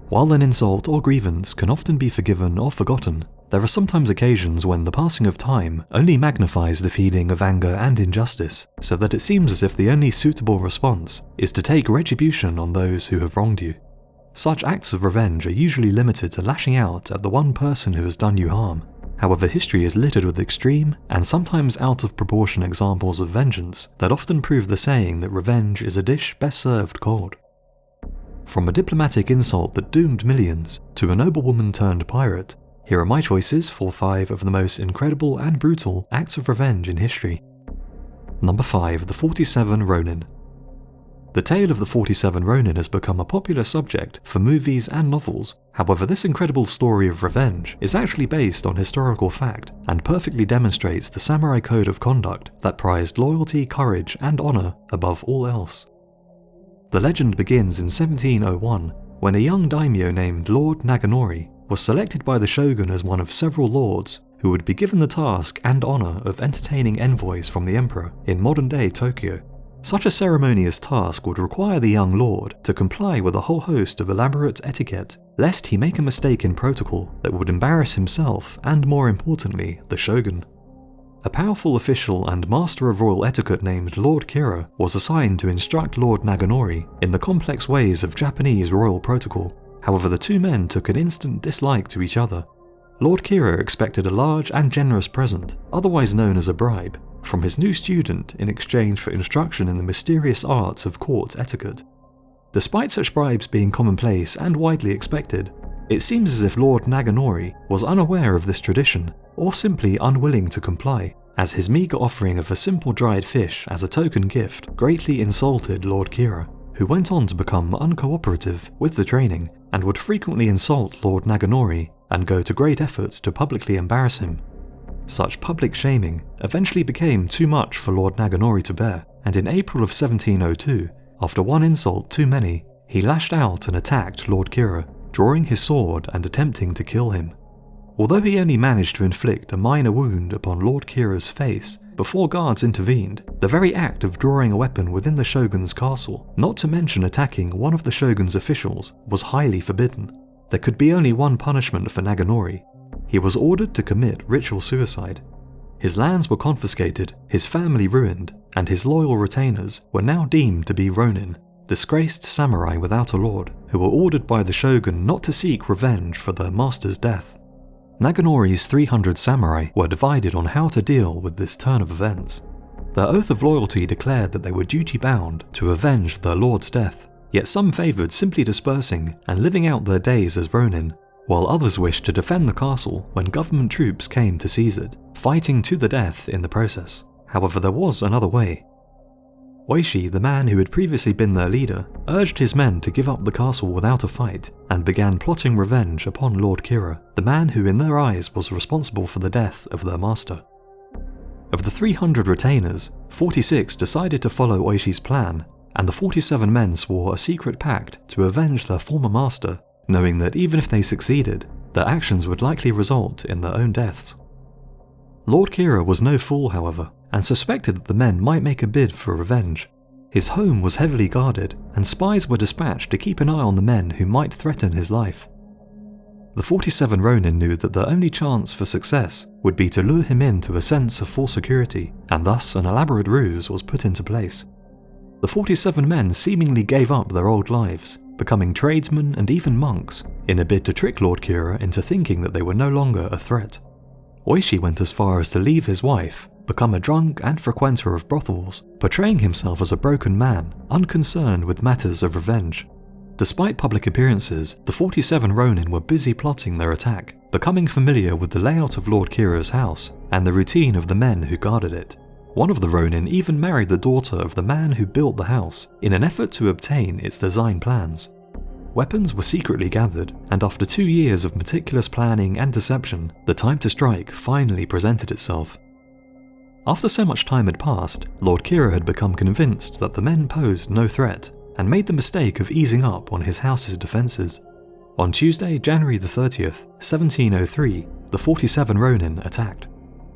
While an insult or grievance can often be forgiven or forgotten, there are sometimes occasions when the passing of time only magnifies the feeling of anger and injustice, so that it seems as if the only suitable response is to take retribution on those who have wronged you. Such acts of revenge are usually limited to lashing out at the one person who has done you harm. However, history is littered with extreme and sometimes out of proportion examples of vengeance that often prove the saying that revenge is a dish best served cold. From a diplomatic insult that doomed millions to a noblewoman turned pirate, here are my choices for 5 of the most incredible and brutal acts of revenge in history. Number 5. The 47 Ronin. The tale of the 47 Ronin has become a popular subject for movies and novels. However, this incredible story of revenge is actually based on historical fact and perfectly demonstrates the samurai code of conduct that prized loyalty, courage, and honor above all else. The legend begins in 1701 when a young daimyo named Lord Naganori was selected by the shogun as one of several lords who would be given the task and honor of entertaining envoys from the emperor in modern-day Tokyo. Such a ceremonious task would require the young lord to comply with a whole host of elaborate etiquette, lest he make a mistake in protocol that would embarrass himself and, more importantly, the shogun. A powerful official and master of royal etiquette named Lord Kira was assigned to instruct Lord Naganori in the complex ways of Japanese royal protocol. However, the two men took an instant dislike to each other. Lord Kira expected a large and generous present, otherwise known as a bribe, from his new student in exchange for instruction in the mysterious arts of court etiquette. Despite such bribes being commonplace and widely expected, it seems as if Lord Naganori was unaware of this tradition, or simply unwilling to comply, as his meagre offering of a simple dried fish as a token gift greatly insulted Lord Kira, who went on to become uncooperative with the training and would frequently insult Lord Naganori and go to great efforts to publicly embarrass him. Such public shaming eventually became too much for Lord Naganori to bear, and in April of 1702, after one insult too many, he lashed out and attacked Lord Kira, drawing his sword and attempting to kill him. Although he only managed to inflict a minor wound upon Lord Kira's face before guards intervened, the very act of drawing a weapon within the shogun's castle, not to mention attacking one of the shogun's officials, was highly forbidden. There could be only one punishment for Naganori. He was ordered to commit ritual suicide. His lands were confiscated, his family ruined, and his loyal retainers were now deemed to be Ronin, disgraced samurai without a lord, who were ordered by the shogun not to seek revenge for their master's death. Naganori's 300 samurai were divided on how to deal with this turn of events. Their oath of loyalty declared that they were duty-bound to avenge their lord's death, yet some favoured simply dispersing and living out their days as Ronin, while others wished to defend the castle when government troops came to seize it, fighting to the death in the process. However, there was another way. Oishi, the man who had previously been their leader, urged his men to give up the castle without a fight, and began plotting revenge upon Lord Kira, the man who in their eyes was responsible for the death of their master. Of the 300 retainers, 46 decided to follow Oishi's plan, and the 47 men swore a secret pact to avenge their former master, knowing that even if they succeeded, their actions would likely result in their own deaths. Lord Kira was no fool, however, and suspected that the men might make a bid for revenge. His home was heavily guarded, and spies were dispatched to keep an eye on the men who might threaten his life. The 47 Ronin knew that their only chance for success would be to lure him into a sense of false security, and thus an elaborate ruse was put into place. The 47 men seemingly gave up their old lives, becoming tradesmen and even monks, in a bid to trick Lord Kira into thinking that they were no longer a threat. Oishi went as far as to leave his wife, become a drunk and frequenter of brothels, portraying himself as a broken man, unconcerned with matters of revenge. Despite public appearances, the 47 Ronin were busy plotting their attack, becoming familiar with the layout of Lord Kira's house and the routine of the men who guarded it. One of the Ronin even married the daughter of the man who built the house, in an effort to obtain its design plans. Weapons were secretly gathered, and after 2 years of meticulous planning and deception, the time to strike finally presented itself. After so much time had passed, Lord Kira had become convinced that the men posed no threat, and made the mistake of easing up on his house's defences. On Tuesday, January the 30th, 1703, the 47 Ronin attacked.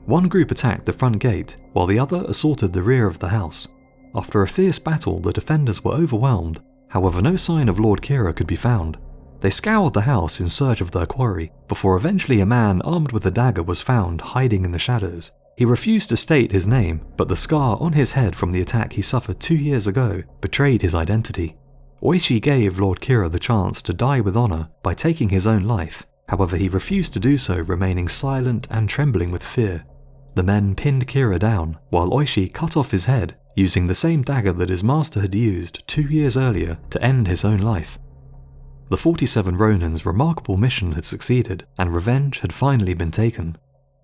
One group attacked the front gate, while the other assaulted the rear of the house. After a fierce battle, the defenders were overwhelmed. However, no sign of Lord Kira could be found. They scoured the house in search of their quarry, before eventually a man armed with a dagger was found hiding in the shadows. He refused to state his name, but the scar on his head from the attack he suffered 2 years ago betrayed his identity. Oishi gave Lord Kira the chance to die with honour by taking his own life. However, he refused to do so, remaining silent and trembling with fear. The men pinned Kira down, while Oishi cut off his head, using the same dagger that his master had used 2 years earlier to end his own life. The 47 Ronin's remarkable mission had succeeded, and revenge had finally been taken.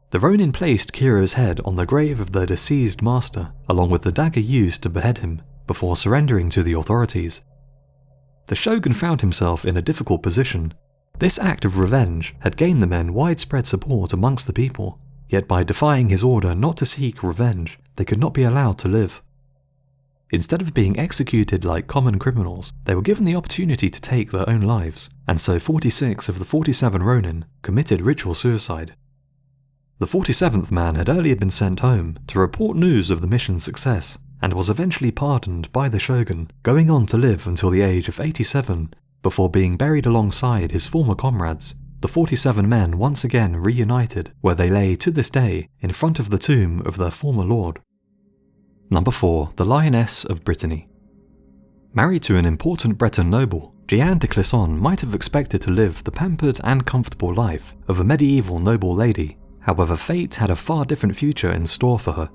The Ronin placed Kira's head on the grave of their deceased master, along with the dagger used to behead him, before surrendering to the authorities. The shogun found himself in a difficult position. This act of revenge had gained the men widespread support amongst the people, yet by defying his order not to seek revenge, they could not be allowed to live. Instead of being executed like common criminals, they were given the opportunity to take their own lives, and so 46 of the 47 Ronin committed ritual suicide. The 47th man had earlier been sent home to report news of the mission's success, and was eventually pardoned by the shogun, going on to live until the age of 87, before being buried alongside his former comrades. The 47 men once again reunited, where they lay to this day in front of the tomb of their former lord. Number 4. The Lioness of Brittany. Married to an important Breton noble, Jeanne de Clisson might have expected to live the pampered and comfortable life of a medieval noble lady. However, fate had a far different future in store for her.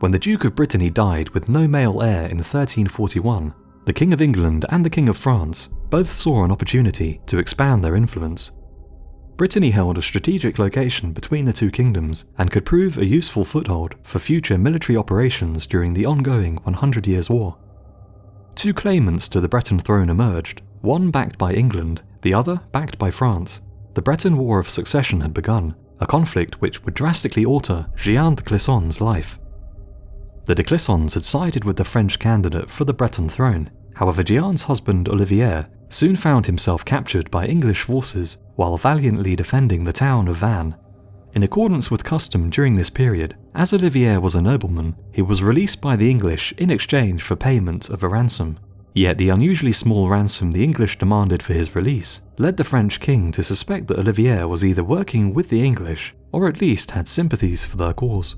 When the Duke of Brittany died with no male heir in 1341, the King of England and the King of France both saw an opportunity to expand their influence. Brittany held a strategic location between the two kingdoms and could prove a useful foothold for future military operations during the ongoing 100 Years' War. Two claimants to the Breton throne emerged, one backed by England, the other backed by France. The Breton War of Succession had begun, a conflict which would drastically alter Jeanne de Clisson's life. The de Clissons had sided with the French candidate for the Breton throne. However, Jeanne's husband Olivier soon found himself captured by English forces while valiantly defending the town of Vannes. In accordance with custom during this period, as Olivier was a nobleman, he was released by the English in exchange for payment of a ransom. Yet the unusually small ransom the English demanded for his release led the French king to suspect that Olivier was either working with the English or at least had sympathies for their cause.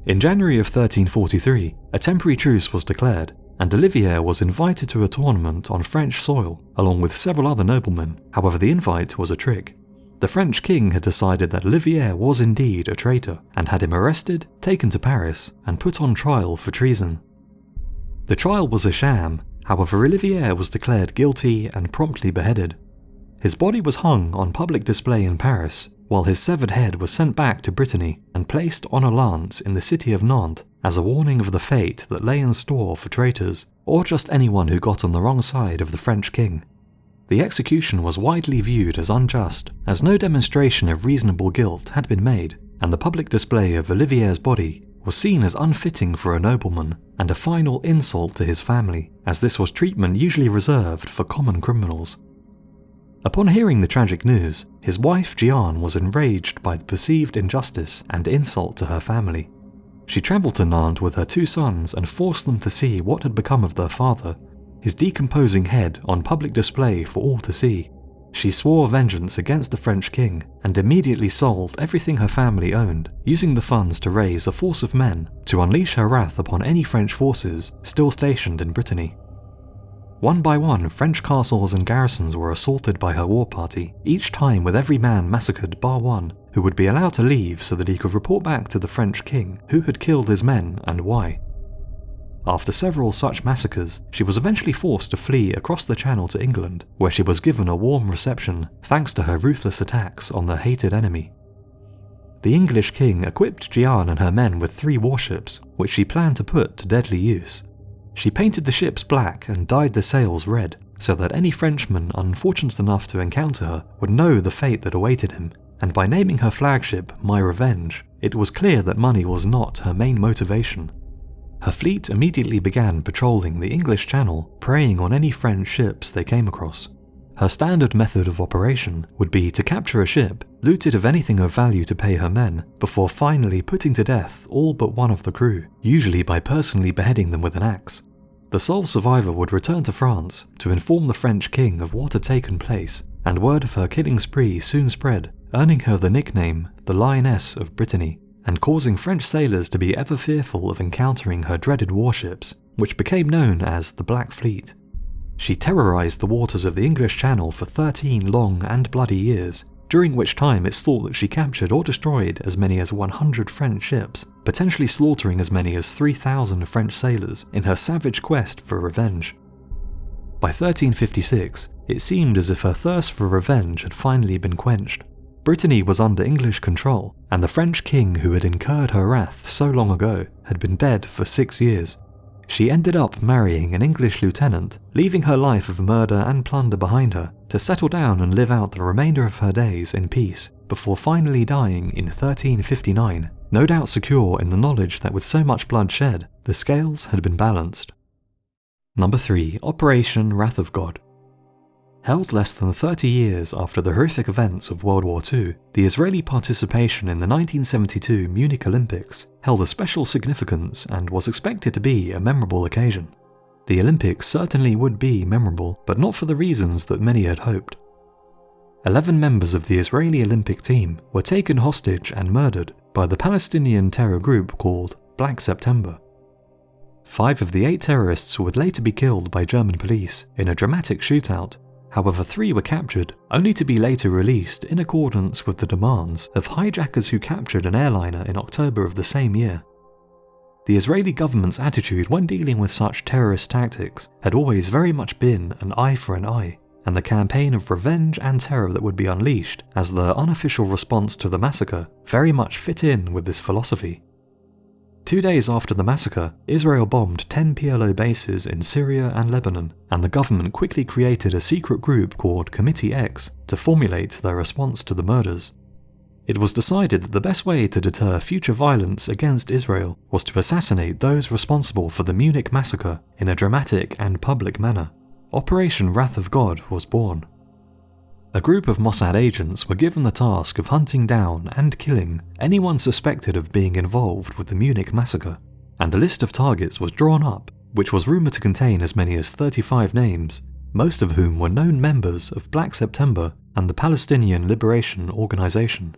In January of 1343, a temporary truce was declared, and Olivier was invited to a tournament on French soil along with several other noblemen. However, the invite was a trick. The French king had decided that Olivier was indeed a traitor and had him arrested, taken to Paris, and put on trial for treason. The trial was a sham. However, Olivier was declared guilty and promptly beheaded. His body was hung on public display in Paris, while his severed head was sent back to Brittany and placed on a lance in the city of Nantes as a warning of the fate that lay in store for traitors, or just anyone who got on the wrong side of the French king. The execution was widely viewed as unjust, as no demonstration of reasonable guilt had been made, and the public display of Olivier's body was seen as unfitting for a nobleman and a final insult to his family, as this was treatment usually reserved for common criminals. Upon hearing the tragic news, his wife Jeanne was enraged by the perceived injustice and insult to her family. She travelled to Nantes with her 2 sons and forced them to see what had become of their father, his decomposing head on public display for all to see. She swore vengeance against the French king and immediately sold everything her family owned, using the funds to raise a force of men to unleash her wrath upon any French forces still stationed in Brittany. One by one, French castles and garrisons were assaulted by her war party, each time with every man massacred bar one, who would be allowed to leave so that he could report back to the French king who had killed his men and why. After several such massacres, she was eventually forced to flee across the Channel to England, where she was given a warm reception thanks to her ruthless attacks on their hated enemy. The English king equipped Jeanne and her men with 3 warships, which she planned to put to deadly use. She painted the ships black and dyed the sails red, so that any Frenchman unfortunate enough to encounter her would know the fate that awaited him, and by naming her flagship My Revenge, it was clear that money was not her main motivation. Her fleet immediately began patrolling the English Channel, preying on any French ships they came across. Her standard method of operation would be to capture a ship, loot it of anything of value to pay her men, before finally putting to death all but one of the crew, usually by personally beheading them with an axe. The sole survivor would return to France to inform the French king of what had taken place, and word of her killing spree soon spread, earning her the nickname the Lioness of Brittany, and causing French sailors to be ever fearful of encountering her dreaded warships, which became known as the Black Fleet. She terrorized the waters of the English Channel for 13 long and bloody years, during which time it's thought that she captured or destroyed as many as 100 French ships, potentially slaughtering as many as 3,000 French sailors in her savage quest for revenge. By 1356, it seemed as if her thirst for revenge had finally been quenched. Brittany was under English control, and the French king who had incurred her wrath so long ago had been dead for 6 years. She ended up marrying an English lieutenant, leaving her life of murder and plunder behind her, to settle down and live out the remainder of her days in peace, before finally dying in 1359, no doubt secure in the knowledge that with so much blood shed, the scales had been balanced. Number 3. Operation Wrath of God. Held less than 30 years after the horrific events of World War II, the Israeli participation in the 1972 Munich Olympics held a special significance and was expected to be a memorable occasion. The Olympics certainly would be memorable, but not for the reasons that many had hoped. 11 members of the Israeli Olympic team were taken hostage and murdered by the Palestinian terror group called Black September. 5 of the 8 terrorists would later be killed by German police in a dramatic shootout. However, 3 were captured, only to be later released in accordance with the demands of hijackers who captured an airliner in October of the same year. The Israeli government's attitude when dealing with such terrorist tactics had always very much been an eye for an eye, and the campaign of revenge and terror that would be unleashed as the unofficial response to the massacre very much fit in with this philosophy. 2 days after the massacre, Israel bombed 10 PLO bases in Syria and Lebanon, and the government quickly created a secret group called Committee X to formulate their response to the murders. It was decided that the best way to deter future violence against Israel was to assassinate those responsible for the Munich massacre in a dramatic and public manner. Operation Wrath of God was born. A group of Mossad agents were given the task of hunting down and killing anyone suspected of being involved with the Munich massacre, and a list of targets was drawn up, which was rumoured to contain as many as 35 names, most of whom were known members of Black September and the Palestinian Liberation Organization.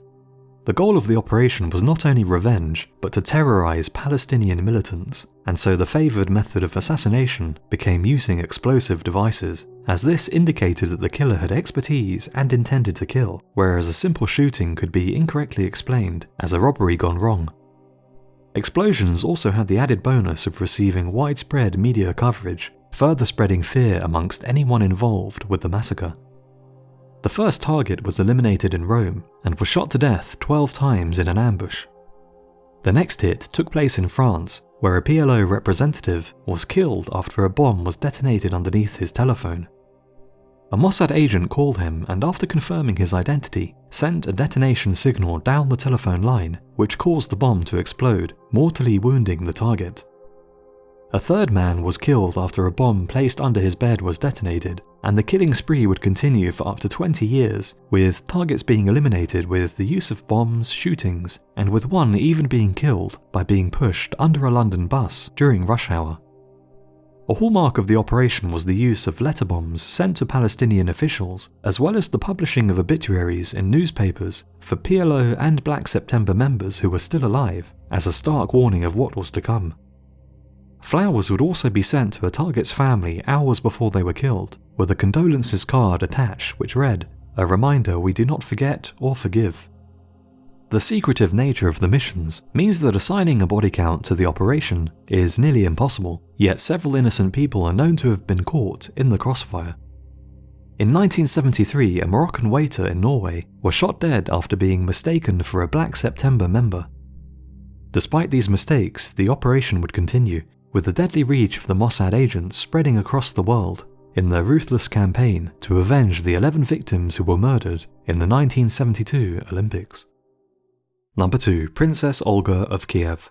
The goal of the operation was not only revenge, but to terrorize Palestinian militants, and so the favoured method of assassination became using explosive devices, as this indicated that the killer had expertise and intended to kill, whereas a simple shooting could be incorrectly explained as a robbery gone wrong. Explosions also had the added bonus of receiving widespread media coverage, further spreading fear amongst anyone involved with the massacre. The first target was eliminated in Rome and was shot to death 12 times in an ambush. The next hit took place in France, where a PLO representative was killed after a bomb was detonated underneath his telephone. A Mossad agent called him and, after confirming his identity, sent a detonation signal down the telephone line, which caused the bomb to explode, mortally wounding the target. A third man was killed after a bomb placed under his bed was detonated, and the killing spree would continue for up to 20 years, with targets being eliminated with the use of bombs, shootings, and with one even being killed by being pushed under a London bus during rush hour. A hallmark of the operation was the use of letter bombs sent to Palestinian officials, as well as the publishing of obituaries in newspapers for PLO and Black September members who were still alive, as a stark warning of what was to come. Flowers would also be sent to a target's family hours before they were killed, with a condolences card attached which read, "A reminder we do not forget or forgive." The secretive nature of the missions means that assigning a body count to the operation is nearly impossible, yet several innocent people are known to have been caught in the crossfire. In 1973, a Moroccan waiter in Norway was shot dead after being mistaken for a Black September member. Despite these mistakes, the operation would continue, with the deadly reach of the Mossad agents spreading across the world in their ruthless campaign to avenge the 11 victims who were murdered in the 1972 Olympics. Number 2. Princess Olga of Kiev.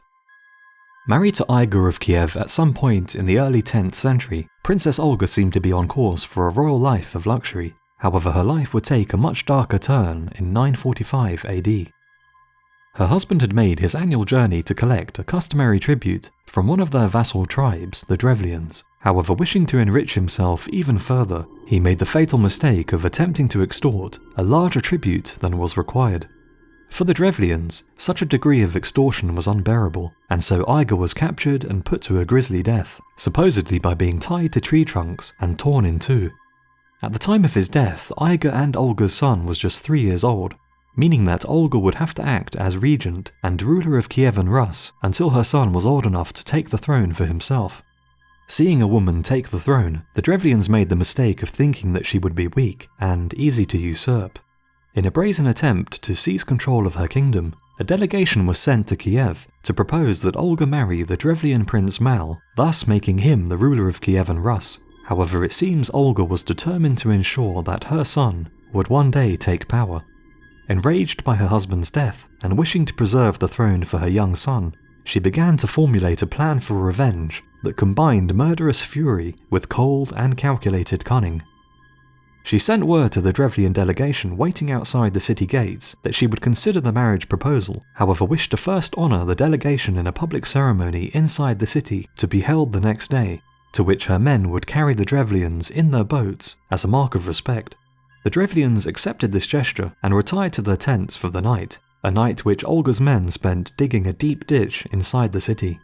Married to Igor of Kiev at some point in the early 10th century, Princess Olga seemed to be on course for a royal life of luxury. However, her life would take a much darker turn in 945 AD. Her husband had made his annual journey to collect a customary tribute from one of their vassal tribes, the Drevlians, However, wishing to enrich himself even further, he made the fatal mistake of attempting to extort a larger tribute than was required. For the Drevlians, such a degree of extortion was unbearable, and so Olga was captured and put to a grisly death, supposedly by being tied to tree trunks and torn in two. At the time of his death, Olga and Olga's son was just 3 years old, meaning that Olga would have to act as regent and ruler of Kiev and Rus until her son was old enough to take the throne for himself. Seeing a woman take the throne, the Drevlians made the mistake of thinking that she would be weak and easy to usurp. In a brazen attempt to seize control of her kingdom, a delegation was sent to Kiev to propose that Olga marry the Drevlian prince Mal, thus making him the ruler of Kiev and Rus. However, it seems Olga was determined to ensure that her son would one day take power. Enraged by her husband's death and wishing to preserve the throne for her young son, she began to formulate a plan for revenge that combined murderous fury with cold and calculated cunning. She sent word to the Drevlian delegation waiting outside the city gates that she would consider the marriage proposal, however wished to first honour the delegation in a public ceremony inside the city to be held the next day, to which her men would carry the Drevlians in their boats as a mark of respect. The Drevlians accepted this gesture and retired to their tents for the night, a night which Olga's men spent digging a deep ditch inside the city.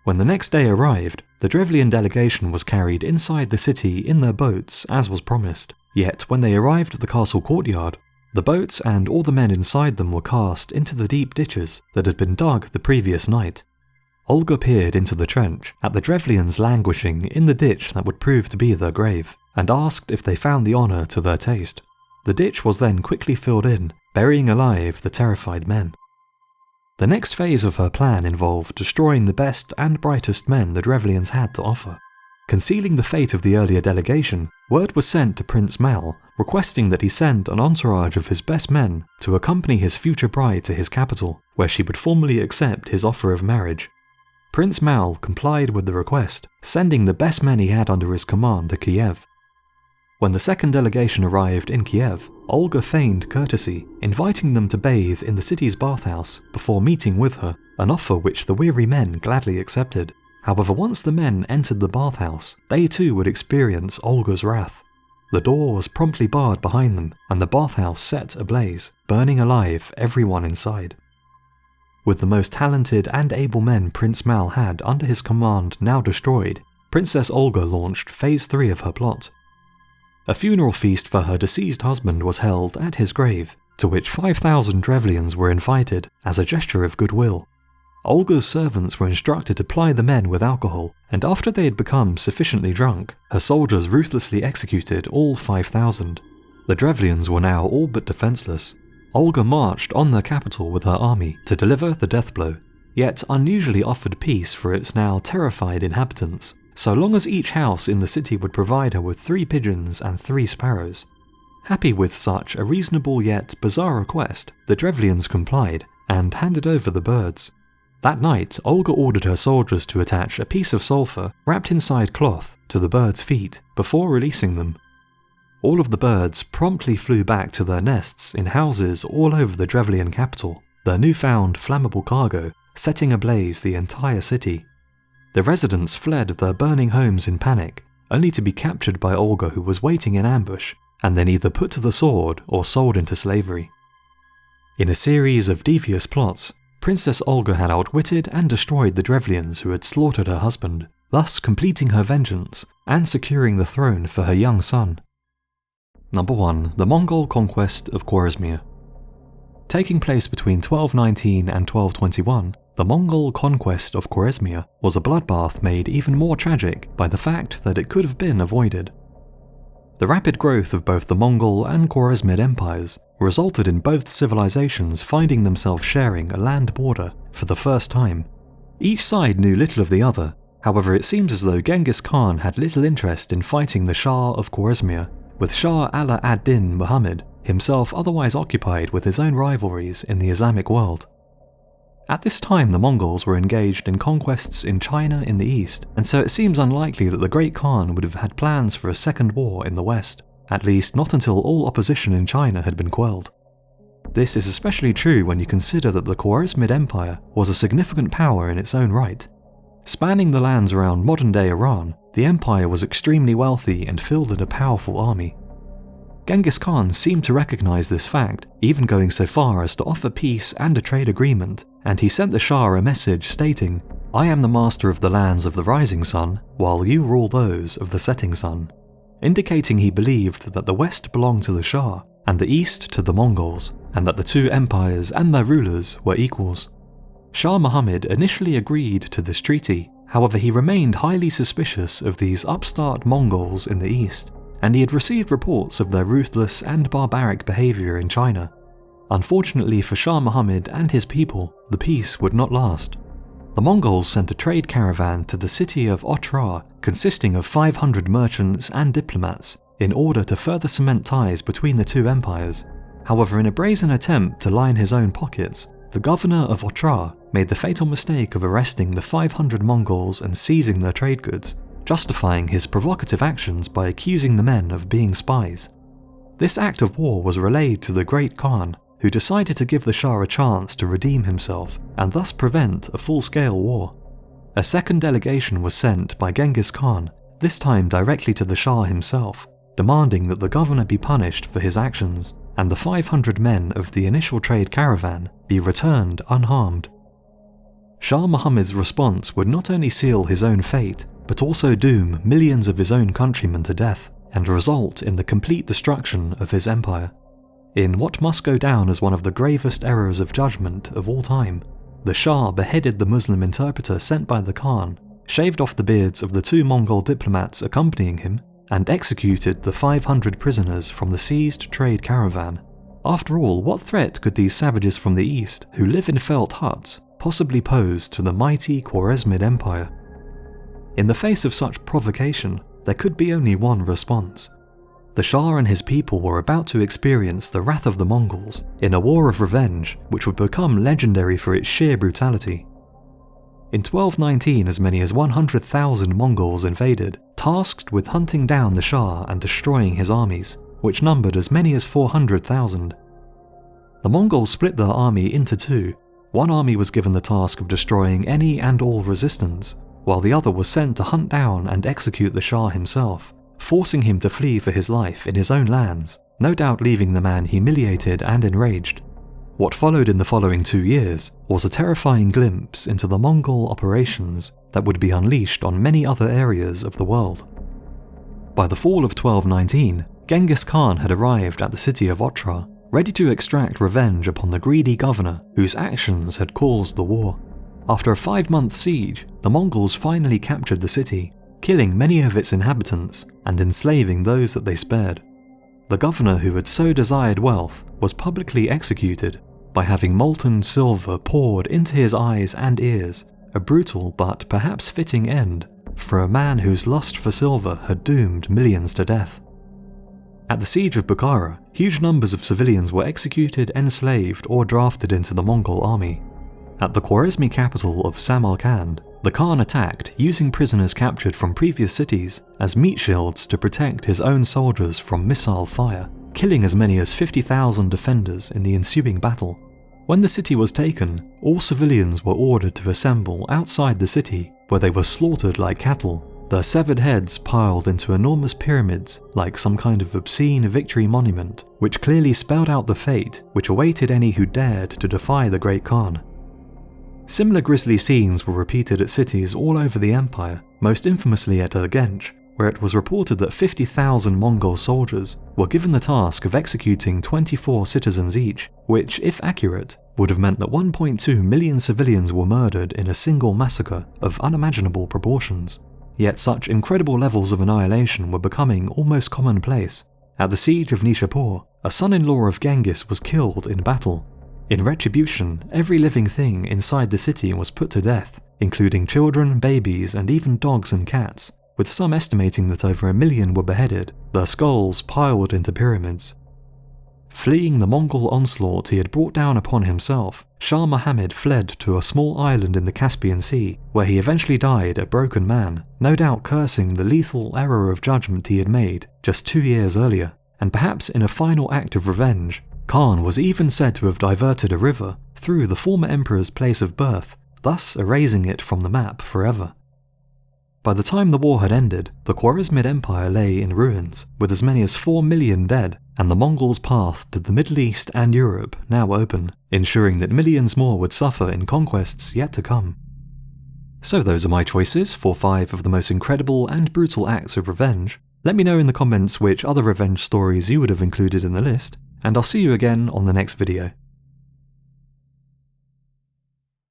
When the next day arrived, the Drevlian delegation was carried inside the city in their boats as was promised. Yet when they arrived at the castle courtyard, the boats and all the men inside them were cast into the deep ditches that had been dug the previous night. Olga peered into the trench at the Drevlians languishing in the ditch that would prove to be their grave, and asked if they found the honour to their taste. The ditch was then quickly filled in, burying alive the terrified men. The next phase of her plan involved destroying the best and brightest men the Drevlians had to offer. Concealing the fate of the earlier delegation, word was sent to Prince Mal, requesting that he send an entourage of his best men to accompany his future bride to his capital, where she would formally accept his offer of marriage. Prince Mal complied with the request, sending the best men he had under his command to Kiev. When the second delegation arrived in Kiev, Olga feigned courtesy, inviting them to bathe in the city's bathhouse before meeting with her, an offer which the weary men gladly accepted. However, once the men entered the bathhouse, they too would experience Olga's wrath. The door was promptly barred behind them, and the bathhouse set ablaze, burning alive everyone inside. With the most talented and able men Prince Mal had under his command now destroyed, Princess Olga launched Phase 3 of her plot. A funeral feast for her deceased husband was held at his grave, to which 5,000 Drevlians were invited as a gesture of goodwill. Olga's servants were instructed to ply the men with alcohol, and after they had become sufficiently drunk, her soldiers ruthlessly executed all 5,000. The Drevlians were now all but defenceless. Olga marched on their capital with her army to deliver the death blow, yet unusually offered peace for its now terrified inhabitants, so long as each house in the city would provide her with 3 pigeons and 3 sparrows. Happy with such a reasonable yet bizarre request, the Drevlians complied and handed over the birds. That night, Olga ordered her soldiers to attach a piece of sulphur wrapped inside cloth to the birds' feet before releasing them. All of the birds promptly flew back to their nests in houses all over the Drevlian capital, their newfound flammable cargo setting ablaze the entire city. The residents fled their burning homes in panic, only to be captured by Olga, who was waiting in ambush, and then either put to the sword or sold into slavery. In a series of devious plots, Princess Olga had outwitted and destroyed the Drevlians who had slaughtered her husband, thus completing her vengeance and securing the throne for her young son. Number 1. The Mongol Conquest of Khwarezmia. Taking place between 1219 and 1221, the Mongol Conquest of Khwarezmia was a bloodbath made even more tragic by the fact that it could have been avoided. The rapid growth of both the Mongol and Khwarezmid empires resulted in both civilizations finding themselves sharing a land border for the first time. Each side knew little of the other, however it seems as though Genghis Khan had little interest in fighting the Shah of Khwarezmia, with Shah Ala ad-Din Muhammad himself otherwise occupied with his own rivalries in the Islamic world. At this time the Mongols were engaged in conquests in China in the east, and so it seems unlikely that the Great Khan would have had plans for a second war in the west, at least not until all opposition in China had been quelled. This is especially true when you consider that the Khwarezmid Empire was a significant power in its own right. Spanning the lands around modern-day Iran, The empire was extremely wealthy and fielded a powerful army. Genghis Khan seemed to recognize this fact, even going so far as to offer peace and a trade agreement, and he sent the Shah a message stating, "I am the master of the lands of the rising sun, while you rule those of the setting sun," indicating he believed that the West belonged to the Shah and the East to the Mongols, and that the two empires and their rulers were equals. Shah Muhammad initially agreed to this treaty, however he remained highly suspicious of these upstart Mongols in the East, and he had received reports of their ruthless and barbaric behaviour in China. Unfortunately for Shah Muhammad and his people, the peace would not last. The Mongols sent a trade caravan to the city of Otrar consisting of 500 merchants and diplomats in order to further cement ties between the two empires. However, in a brazen attempt to line his own pockets, the governor of Otrar made the fatal mistake of arresting the 500 Mongols and seizing their trade goods, justifying his provocative actions by accusing the men of being spies. This act of war was relayed to the Great Khan, who decided to give the Shah a chance to redeem himself and thus prevent a full-scale war. A second delegation was sent by Genghis Khan, this time directly to the Shah himself, demanding that the governor be punished for his actions and the 500 men of the initial trade caravan be returned unharmed. Shah Muhammad's response would not only seal his own fate, but also doom millions of his own countrymen to death and result in the complete destruction of his empire. In what must go down as one of the gravest errors of judgment of all time, the Shah beheaded the Muslim interpreter sent by the Khan, shaved off the beards of the two Mongol diplomats accompanying him, and executed the 500 prisoners from the seized trade caravan. After all, what threat could these savages from the east, who live in felt huts, possibly pose to the mighty Khwarezmid Empire? In the face of such provocation, there could be only one response. The Shah and his people were about to experience the wrath of the Mongols in a war of revenge which would become legendary for its sheer brutality. In 1219, as many as 100,000 Mongols invaded, tasked with hunting down the Shah and destroying his armies, which numbered as many as 400,000. The Mongols split their army into two. One army was given the task of destroying any and all resistance, while the other was sent to hunt down and execute the Shah himself, forcing him to flee for his life in his own lands, no doubt leaving the man humiliated and enraged. What followed in the following 2 years was a terrifying glimpse into the Mongol operations that would be unleashed on many other areas of the world. By the fall of 1219, Genghis Khan had arrived at the city of Otrar, ready to extract revenge upon the greedy governor whose actions had caused the war. After a 5-month siege, the Mongols finally captured the city, killing many of its inhabitants and enslaving those that they spared. The governor who had so desired wealth was publicly executed by having molten silver poured into his eyes and ears, a brutal but perhaps fitting end for a man whose lust for silver had doomed millions to death. At the siege of Bukhara, huge numbers of civilians were executed, enslaved, or drafted into the Mongol army. At the Khwarezmi capital of Samarkand, the Khan attacked using prisoners captured from previous cities as meat shields to protect his own soldiers from missile fire, killing as many as 50,000 defenders in the ensuing battle. When the city was taken, all civilians were ordered to assemble outside the city, where they were slaughtered like cattle, their severed heads piled into enormous pyramids like some kind of obscene victory monument, which clearly spelled out the fate which awaited any who dared to defy the Great Khan. Similar grisly scenes were repeated at cities all over the empire, most infamously at Urgench, where it was reported that 50,000 Mongol soldiers were given the task of executing 24 citizens each, which, if accurate, would have meant that 1.2 million civilians were murdered in a single massacre of unimaginable proportions. Yet such incredible levels of annihilation were becoming almost commonplace. At the siege of Nishapur, a son-in-law of Genghis was killed in battle. In retribution, every living thing inside the city was put to death, including children, babies, and even dogs and cats, with some estimating that over 1 million were beheaded, their skulls piled into pyramids. Fleeing the Mongol onslaught he had brought down upon himself, Shah Muhammad fled to a small island in the Caspian Sea, where he eventually died a broken man, no doubt cursing the lethal error of judgment he had made just 2 years earlier, and perhaps in a final act of revenge, Khan was even said to have diverted a river through the former emperor's place of birth, thus erasing it from the map forever. By the time the war had ended, the Khwarezmid Empire lay in ruins, with as many as 4 million dead, and the Mongols' path to the Middle East and Europe now open, ensuring that millions more would suffer in conquests yet to come. So those are my choices for 5 of the most incredible and brutal acts of revenge. Let me know in the comments which other revenge stories you would have included in the list, and I'll see you again on the next video.